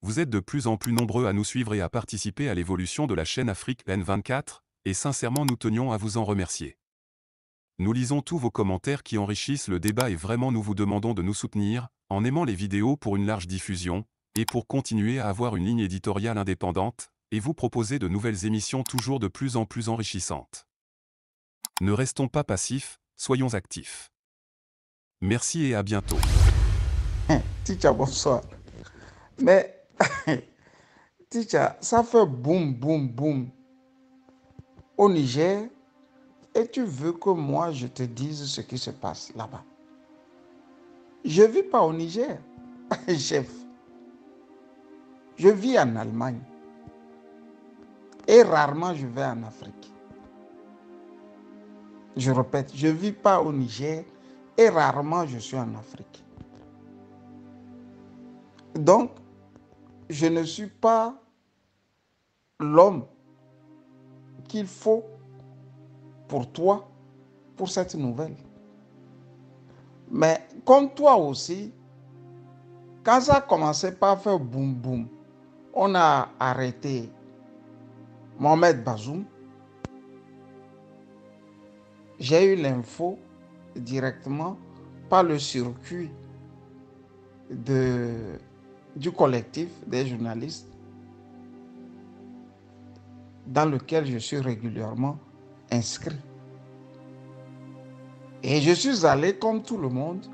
Vous êtes de plus en plus nombreux à nous suivre et à participer à l'évolution de la chaîne Afrique N24, et sincèrement nous tenions à vous en remercier. Nous lisons tous vos commentaires qui enrichissent le débat et vraiment nous vous demandons de nous soutenir, en aimant les vidéos pour une large diffusion, et pour continuer à avoir une ligne éditoriale indépendante, et vous proposer de nouvelles émissions toujours de plus en plus enrichissantes. Ne restons pas passifs, soyons actifs. Merci et à bientôt. Teacher, bonsoir. Mais, teacher, ça fait boum, boum, boum au Niger et tu veux que moi je te dise ce qui se passe là-bas. Je ne vis pas au Niger, chef. Je vis en Allemagne et rarement je vais en Afrique. Je répète, je ne vis pas au Niger et rarement je suis en Afrique. Donc, je ne suis pas l'homme qu'il faut pour toi, pour cette nouvelle. Mais comme toi aussi, quand ça a commencé par faire boum boum, on a arrêté Mohamed Bazoum. J'ai eu l'info directement par le circuit du collectif des journalistes dans lequel je suis régulièrement inscrit. Et je suis allé, comme tout le monde,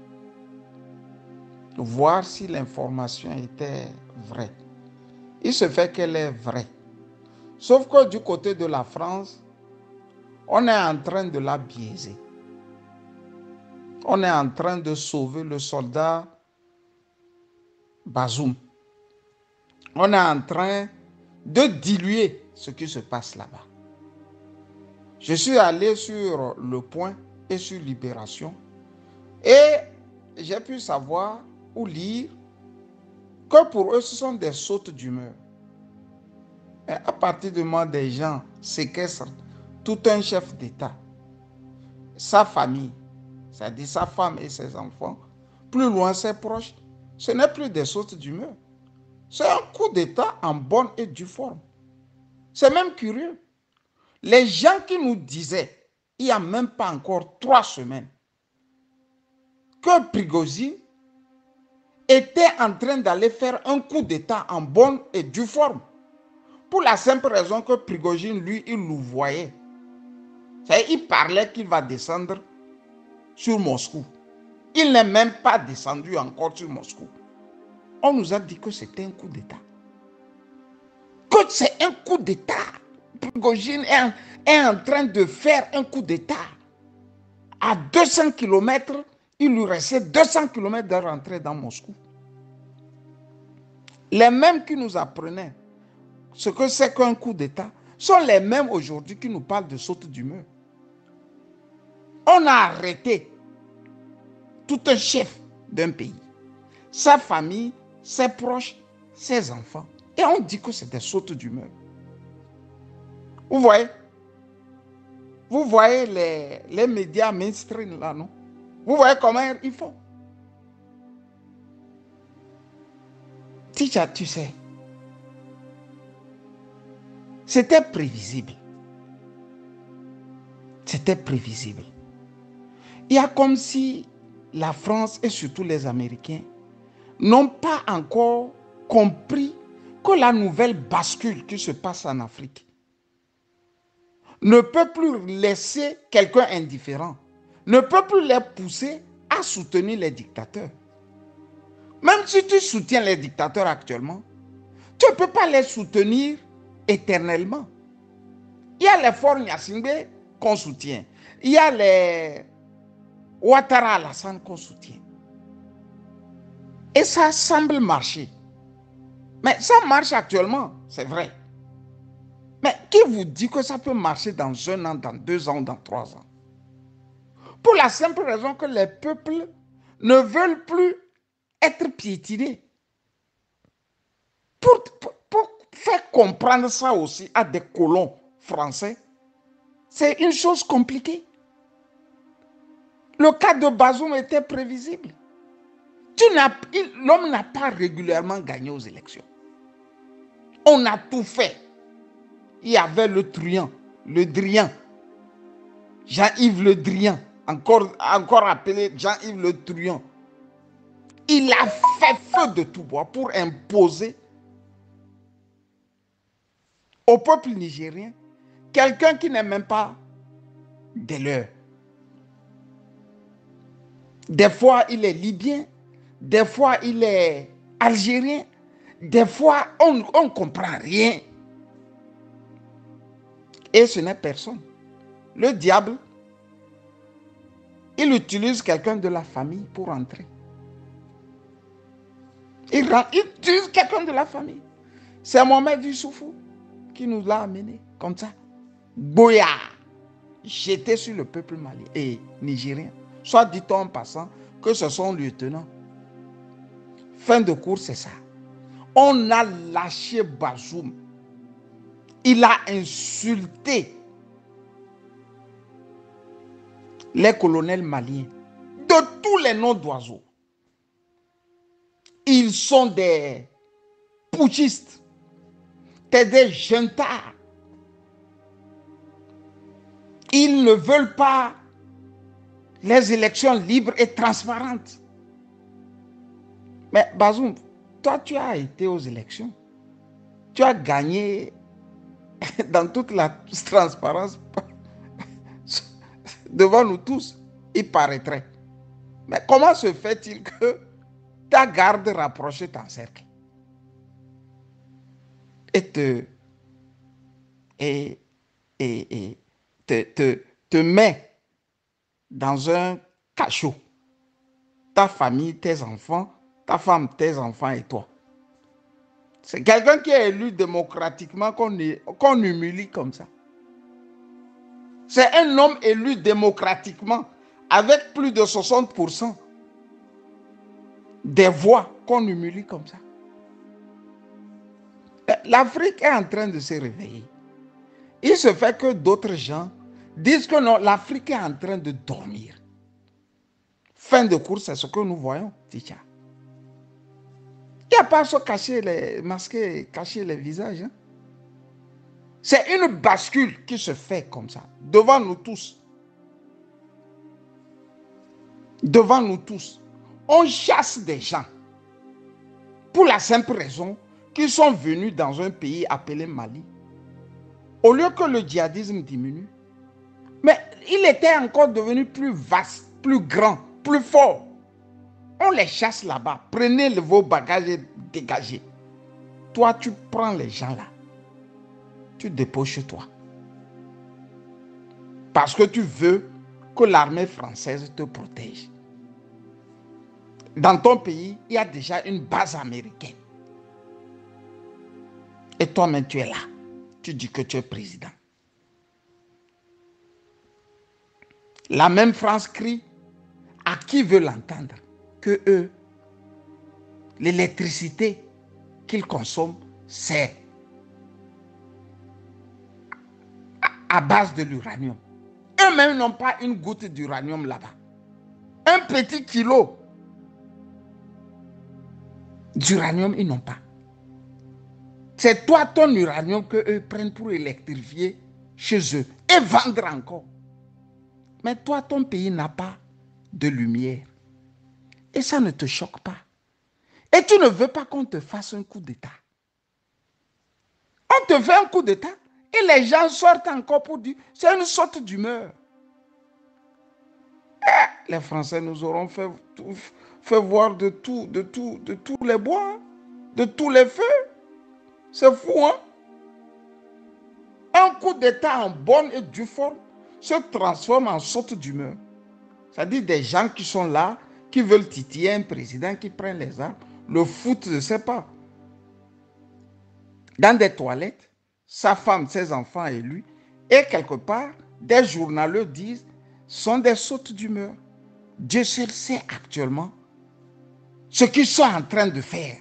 voir si l'information était vraie. Il se fait qu'elle est vraie. Sauf que du côté de la France, on est en train de la biaiser. On est en train de sauver le soldat Bazoum. On est en train de diluer ce qui se passe là-bas. Je suis allé sur Le Point et sur Libération et j'ai pu savoir ou lire que pour eux, ce sont des sautes d'humeur. Et à partir du moment où des gens séquestrent tout un chef d'État, sa famille, c'est-à-dire sa femme et ses enfants, plus loin ses proches, ce n'est plus des sautes d'humeur. C'est un coup d'État en bonne et due forme. C'est même curieux. Les gens qui nous disaient, il n'y a même pas encore 3 semaines, que Prigozhin était en train d'aller faire un coup d'État en bonne et due forme. Pour la simple raison que Prigozhin, lui, il nous voyait. Il parlait qu'il va descendre sur Moscou. Il n'est même pas descendu encore sur Moscou. On nous a dit que c'était un coup d'État. Que c'est un coup d'État. Prigozhin est en train de faire un coup d'État. À 200 km, il lui restait 200 km de rentrer dans Moscou. Les mêmes qui nous apprenaient ce que c'est qu'un coup d'État sont les mêmes aujourd'hui qui nous parlent de saute d'humeur. On a arrêté tout un chef d'un pays, sa famille, ses proches, ses enfants. Et on dit que c'est des sautes d'humeur. Vous voyez? Vous voyez les médias mainstream là, non? Vous voyez comment ils font? Teacher, tu sais, c'était prévisible. C'était prévisible. Il y a comme si la France et surtout les Américains n'ont pas encore compris que la nouvelle bascule qui se passe en Afrique ne peut plus laisser quelqu'un indifférent, ne peut plus les pousser à soutenir les dictateurs. Même si tu soutiens les dictateurs actuellement, tu ne peux pas les soutenir éternellement. Il y a les Faure Gnassingbé qu'on soutient. Il y a les Ouattara Alassane qu'on soutient. Et ça semble marcher. Mais ça marche actuellement, c'est vrai. Mais qui vous dit que ça peut marcher dans 1 an, dans 2 ans, dans 3 ans? Pour la simple raison que les peuples ne veulent plus être piétinés. Pour faire comprendre ça aussi à des colons français, c'est une chose compliquée. Le cas de Bazoum était prévisible. L'homme n'a pas régulièrement gagné aux élections. On a tout fait. Il y avait le truand, le Drian, Jean-Yves Le Drian, encore appelé Jean-Yves Le Truand. Il a fait feu de tout bois pour imposer au peuple nigérien quelqu'un qui n'est même pas de leur. Des fois, il est libyen, des fois, il est algérien, des fois, on ne comprend rien. Et ce n'est personne. Le diable, il utilise quelqu'un de la famille pour entrer. Il utilise quelqu'un de la famille. C'est Mohamed Youssoufou qui nous l'a amené comme ça. Boya, jeté sur le peuple malien et nigérien. Soit dit-on en passant que ce sont lieutenants. Fin de course, c'est ça. On a lâché Bazoum. Il a insulté les colonels maliens de tous les noms d'oiseaux. Ils sont des putschistes, des gentards. Ils ne veulent pas les élections libres et transparentes. Mais Bazoum, toi, tu as été aux élections. Tu as gagné dans toute la transparence devant nous tous, il paraîtrait. Mais comment se fait-il que ta garde rapprochée t'encercle et te met dans un cachot? Ta famille, tes enfants, ta femme, tes enfants et toi. C'est quelqu'un qui est élu démocratiquement qu'on humilie comme ça. C'est un homme élu démocratiquement avec plus de 60% des voix qu'on humilie comme ça. L'Afrique est en train de se réveiller. Il se fait que d'autres gens disent que non, l'Afrique est en train de dormir. Fin de course, c'est ce que nous voyons, Ticha. Il n'y a pas à se cacher les masquer, cacher les visages. Hein? C'est une bascule qui se fait comme ça, devant nous tous. Devant nous tous. On chasse des gens pour la simple raison qu'ils sont venus dans un pays appelé Mali. Au lieu que le djihadisme diminue, mais il était encore devenu plus vaste, plus grand, plus fort. On les chasse là-bas. Prenez vos bagages et dégagez. Toi, tu prends les gens là. Tu déposes chez toi. Parce que tu veux que l'armée française te protège. Dans ton pays, il y a déjà une base américaine. Et toi-même, tu es là. Tu dis que tu es président. La même France crie à qui veut l'entendre que eux, l'électricité qu'ils consomment, c'est à base de l'uranium. Eux-mêmes n'ont pas une goutte d'uranium là-bas. Un petit kilo d'uranium, ils n'ont pas. C'est toi, ton uranium, qu'eux prennent pour électrifier chez eux et vendre encore. Mais toi, ton pays n'a pas de lumière. Et ça ne te choque pas. Et tu ne veux pas qu'on te fasse un coup d'État. On te fait un coup d'État et les gens sortent encore pour dire, c'est une sorte d'humeur. Les Français nous auront fait voir de tous les bois, de tous les feux. C'est fou, hein? Un coup d'État en bonne et due forme se transforme en sorte d'humeur. C'est-à-dire des gens qui sont là, qui veulent titiller un président qui prend les armes, le foot, je ne sais pas. Dans des toilettes, sa femme, ses enfants et lui, et quelque part, des journaleux disent, sont des sautes d'humeur. Dieu seul sait actuellement ce qu'ils sont en train de faire.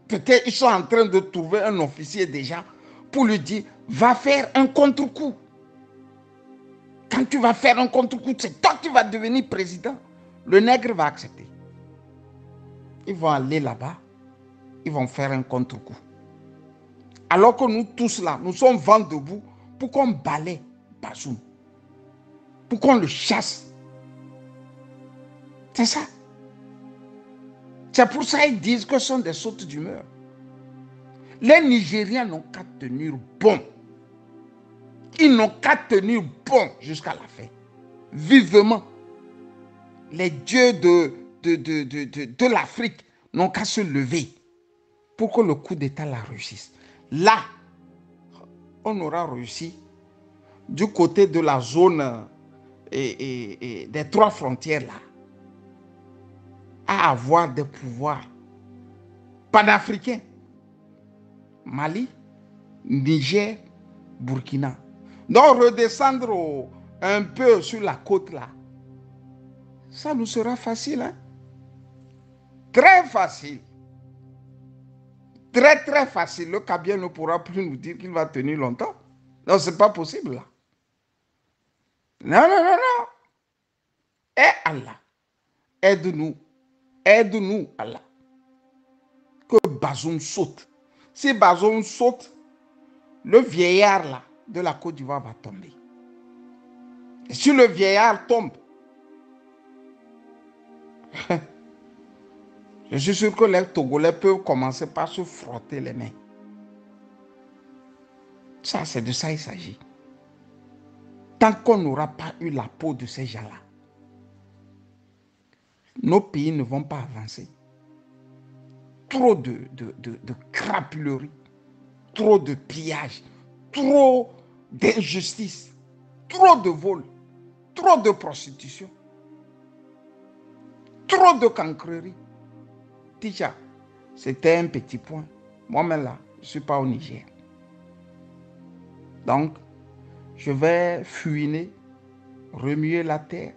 Peut-être qu'ils sont en train de trouver un officier déjà pour lui dire, va faire un contre-coup. Quand tu vas faire un contre-coup, c'est toi qui vas devenir président. Le nègre va accepter. Ils vont aller là-bas, ils vont faire un contre-coup. Alors que nous tous là, nous sommes vent debout pour qu'on balaie Bazoum, pour qu'on le chasse. C'est ça. C'est pour ça qu'ils disent que ce sont des sautes d'humeur. Les Nigériens n'ont qu'à tenir bon. Ils n'ont qu'à tenir bon jusqu'à la fin. Vivement. Les dieux de l'Afrique n'ont qu'à se lever pour que le coup d'État la réussisse. Là, on aura réussi du côté de la zone et des 3 frontières là à avoir des pouvoirs panafricains. Mali, Niger, Burkina. Donc redescendre un peu sur la côte là, ça nous sera facile. Hein? Très facile. Très très facile. Le Kabyle ne pourra plus nous dire qu'il va tenir longtemps. Non, ce n'est pas possible là. Non, non, non, non. Et Allah, aide-nous. Aide-nous, Allah. Que Bazoum saute. Si Bazoum saute, le vieillard là de la Côte d'Ivoire va tomber. Et si le vieillard tombe, je suis sûr que les Togolais peuvent commencer par se frotter les mains. Ça, c'est de ça qu'il s'agit. Tant qu'on n'aura pas eu la peau de ces gens-là, nos pays ne vont pas avancer. Trop de crapulerie, trop de pillage, trop d'injustice, trop de vol, trop de prostitution, trop de cancrerie. Déjà, c'était un petit point. Moi-même là, je ne suis pas au Niger. Donc, je vais fouiner, remuer la terre,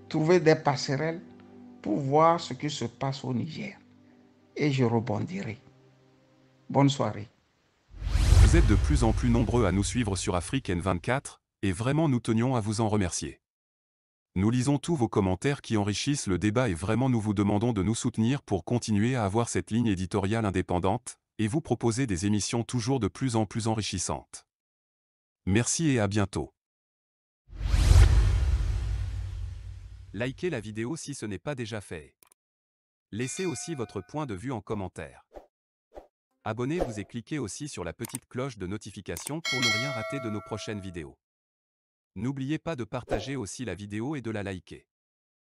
trouver des passerelles pour voir ce qui se passe au Niger. Et je rebondirai. Bonne soirée. Vous êtes de plus en plus nombreux à nous suivre sur Afrique N24, et vraiment nous tenions à vous en remercier. Nous lisons tous vos commentaires qui enrichissent le débat et vraiment nous vous demandons de nous soutenir pour continuer à avoir cette ligne éditoriale indépendante, et vous proposer des émissions toujours de plus en plus enrichissantes. Merci et à bientôt. Likez la vidéo si ce n'est pas déjà fait. Laissez aussi votre point de vue en commentaire. Abonnez-vous et cliquez aussi sur la petite cloche de notification pour ne rien rater de nos prochaines vidéos. N'oubliez pas de partager aussi la vidéo et de la liker.